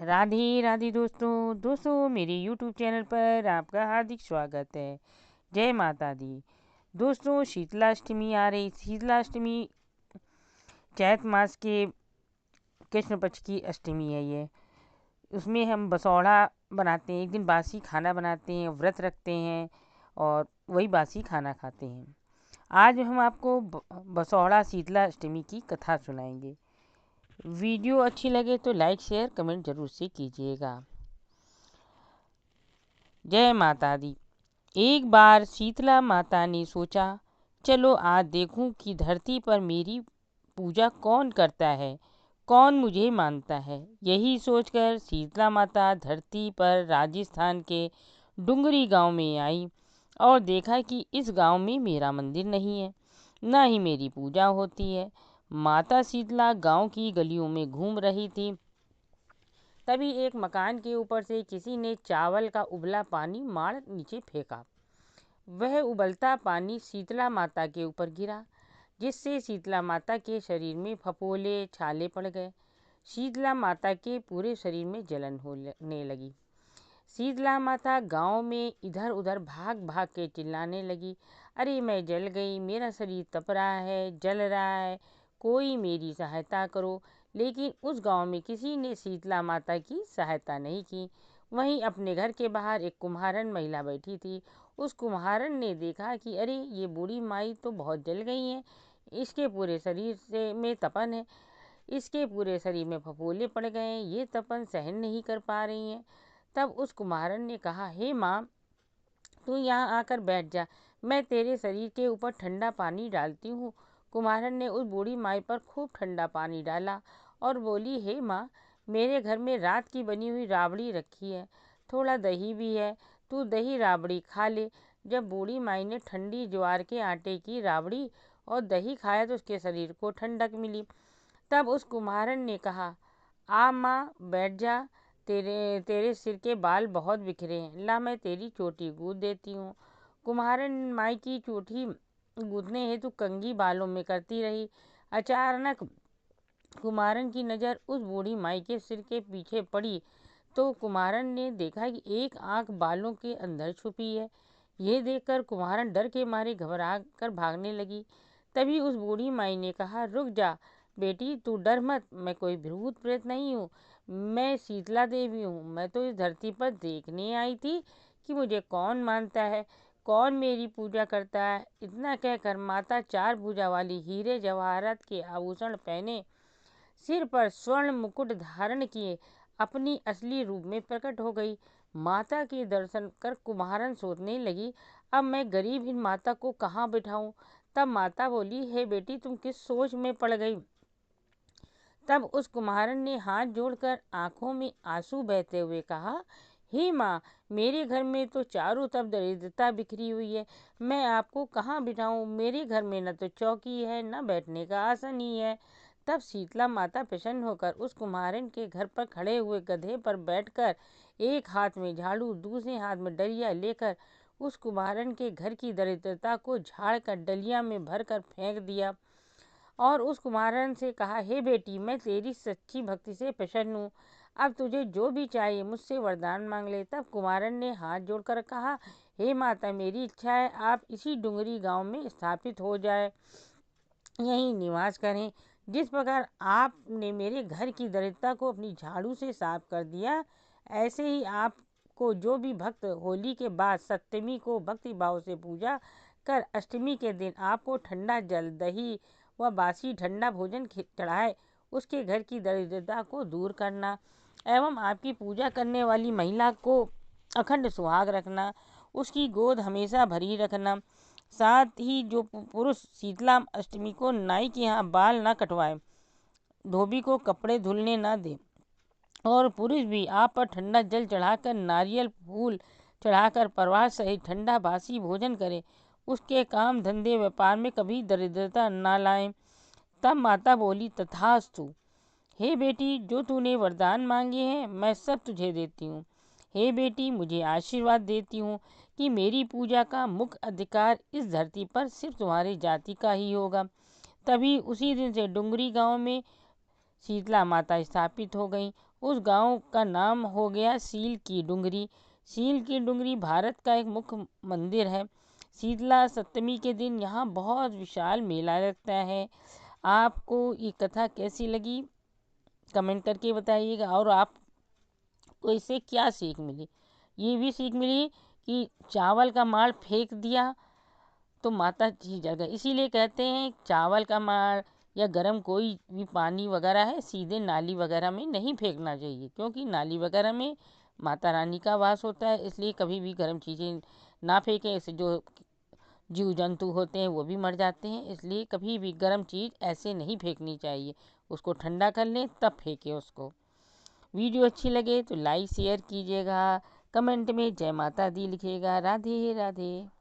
राधे राधे दोस्तों मेरे YouTube channel पर आपका हार्दिक स्वागत है। जय माता दी। दोस्तों, शीतलाष्टमी आ रही। शीतलाष्टमी चैत मास के कृष्ण पक्ष की अष्टमी है ये। उसमें हम बसौड़ा बनाते हैं, एक दिन बासी खाना बनाते हैं, व्रत रखते हैं और वही बासी खाना खाते हैं। आज हम आपको बसौड़ा शीतलाष्टमी की कथा सुनाएंगे। वीडियो अच्छी लगे तो लाइक शेयर कमेंट जरूर से कीजिएगा। जय माता दी। एक बार शीतला माता ने सोचा, चलो आज देखूं कि धरती पर मेरी पूजा कौन करता है, कौन मुझे मानता है। यही सोचकर शीतला माता धरती पर राजस्थान के डुंगरी गांव में आई और देखा कि इस गांव में मेरा मंदिर नहीं है, न ही मेरी पूजा होती है। माता शीतला गांव की गलियों में घूम रही थी। तभी एक मकान के ऊपर से किसी ने चावल का उबला पानी मार नीचे फेंका। वह उबलता पानी शीतला माता के ऊपर गिरा, जिससे शीतला माता के शरीर में फफोले छाले पड़ गए। शीतला माता के पूरे शरीर में जलन होने लगी। शीतला माता गांव में इधर उधर भाग भाग के चिल्लाने लगी, अरे मैं जल गई, मेरा शरीर तप रहा है, जल रहा है, कोई मेरी सहायता करो। लेकिन उस गांव में किसी ने शीतला माता की सहायता नहीं की। वहीं अपने घर के बाहर एक कुम्हारन महिला बैठी थी। उस कुम्हारन ने देखा कि अरे ये बूढ़ी माई तो बहुत जल गई है, इसके पूरे शरीर से में तपन है, इसके पूरे शरीर में फफोले पड़ गए हैं, ये तपन सहन नहीं कर पा रही हैं। तब उस कुम्हारन ने कहा, हे माँ, तू यहाँ आकर बैठ जा, मैं तेरे शरीर के ऊपर ठंडा पानी डालती हूँ। कुम्हारन ने उस बूढ़ी माई पर खूब ठंडा पानी डाला और बोली, हे माँ, मेरे घर में रात की बनी हुई राबड़ी रखी है, थोड़ा दही भी है, तू दही राबड़ी खा ले। जब बूढ़ी माई ने ठंडी ज्वार के आटे की राबड़ी और दही खाया तो उसके शरीर को ठंडक मिली। तब उस कुम्हारन ने कहा, आ माँ बैठ जा, तेरे तेरे सिर के बाल बहुत बिखरे हैं, ला मैं तेरी चोटी गूंथ देती हूँ। कुम्हारन माई की चोटी गूंथने हेतु कंघी बालों में करती रही। अचानक कुम्हारन की नज़र उस बूढ़ी माई के सिर के पीछे पड़ी तो कुम्हारन ने देखा कि एक आंख बालों के अंदर छुपी है। ये देखकर कुम्हारन डर के मारे घबरा कर भागने लगी। तभी उस बूढ़ी माई ने कहा, रुक जा बेटी, तू डर मत, मैं कोई भूत प्रेत नहीं हूँ, मैं शीतला देवी हूँ। मैं तो इस धरती पर देखने आई थी कि मुझे कौन मानता है, कौन मेरी पूजा करता है। इतना कहकर माता चार भुजा वाली हीरे जवाहरात के आभूषण पहने, सिर पर स्वर्ण मुकुट धारण किए अपनी असली रूप में प्रकट हो गई। माता के दर्शन कर कुम्हारन सोचने लगी, अब मैं गरीब इन माता को कहाँ बिठाऊं। तब माता बोली, हे बेटी, तुम किस सोच में पड़ गई। तब उस कुम्हारन ने हाथ जोड़कर आंखों में आंसू बहते हुए कहा, हे माँ, मेरे घर में तो चारों तरफ दरिद्रता बिखरी हुई है, मैं आपको कहाँ बिठाऊं। मेरे घर में न तो चौकी है, न बैठने का आसन ही है। तब शीतला माता प्रसन्न होकर उस कुम्हारन के घर पर खड़े हुए गधे पर बैठकर एक हाथ में झाड़ू दूसरे हाथ में डलिया लेकर उस कुम्हारन के घर की दरिद्रता को झाड़ कर डलिया में भरकर फेंक दिया और उस कुम्हारन से कहा, हे बेटी, मैं तेरी सच्ची भक्ति से प्रसन्न हूँ, अब तुझे जो भी चाहिए मुझसे वरदान मांग ले। तब कुम्हारन ने हाथ जोड़कर कहा, हे माता, मेरी इच्छा है आप इसी डुंगरी गांव में स्थापित हो जाए, यहीं निवास करें। जिस प्रकार आपने मेरे घर की दरिद्रता को अपनी झाड़ू से साफ कर दिया, ऐसे ही आपको जो भी भक्त होली के बाद सप्तमी को भक्ति भाव से पूजा कर अष्टमी के दिन आपको ठंडा जल, दही व बासी ठंडा भोजन चढ़ाए, उसके घर की दरिद्रता को दूर करना एवं आपकी पूजा करने वाली महिला को अखंड सुहाग रखना, उसकी गोद हमेशा भरी रखना। साथ ही जो पुरुष शीतला अष्टमी को नाई के यहाँ बाल ना कटवाए, धोबी को कपड़े धुलने ना दे और पुरुष भी आप पर ठंडा जल चढ़ाकर नारियल फूल चढ़ाकर परिवार सहित ठंडा बासी भोजन करे, उसके काम धंधे व्यापार में कभी दरिद्रता ना लाए। तब माता बोली, तथास्तु। हे बेटी, जो तूने वरदान मांगे हैं मैं सब तुझे देती हूँ। हे बेटी, मुझे आशीर्वाद देती हूँ कि मेरी पूजा का मुख्य अधिकार इस धरती पर सिर्फ तुम्हारी जाति का ही होगा। तभी उसी दिन से डुंगरी गांव में शीतला माता स्थापित हो गई उस गांव का नाम हो गया सील की डुंगरी। सील की डुंगरी भारत का एक मुख्य मंदिर है। शीतला सप्तमी के दिन यहाँ बहुत विशाल मेला लगता है। आपको ये कथा कैसी लगी कमेंट करके बताइएगा, और आपको इससे क्या सीख मिली। ये भी सीख मिली कि चावल का माड़ फेंक दिया तो माता जी जल गए। इसीलिए कहते हैं चावल का माड़ या गर्म कोई भी पानी वगैरह है सीधे नाली वगैरह में नहीं फेंकना चाहिए, क्योंकि नाली वगैरह में माता रानी का वास होता है। इसलिए कभी भी गर्म चीज़ें ना फेंकें, इससे जो जीव जंतु होते हैं वो भी मर जाते हैं। इसलिए कभी भी गर्म चीज़ ऐसे नहीं फेंकनी चाहिए, उसको ठंडा कर लें तब फेंकें उसको। वीडियो अच्छी लगे तो लाइक शेयर कीजिएगा, कमेंट में जय माता दी लिखिएगा। राधे राधे।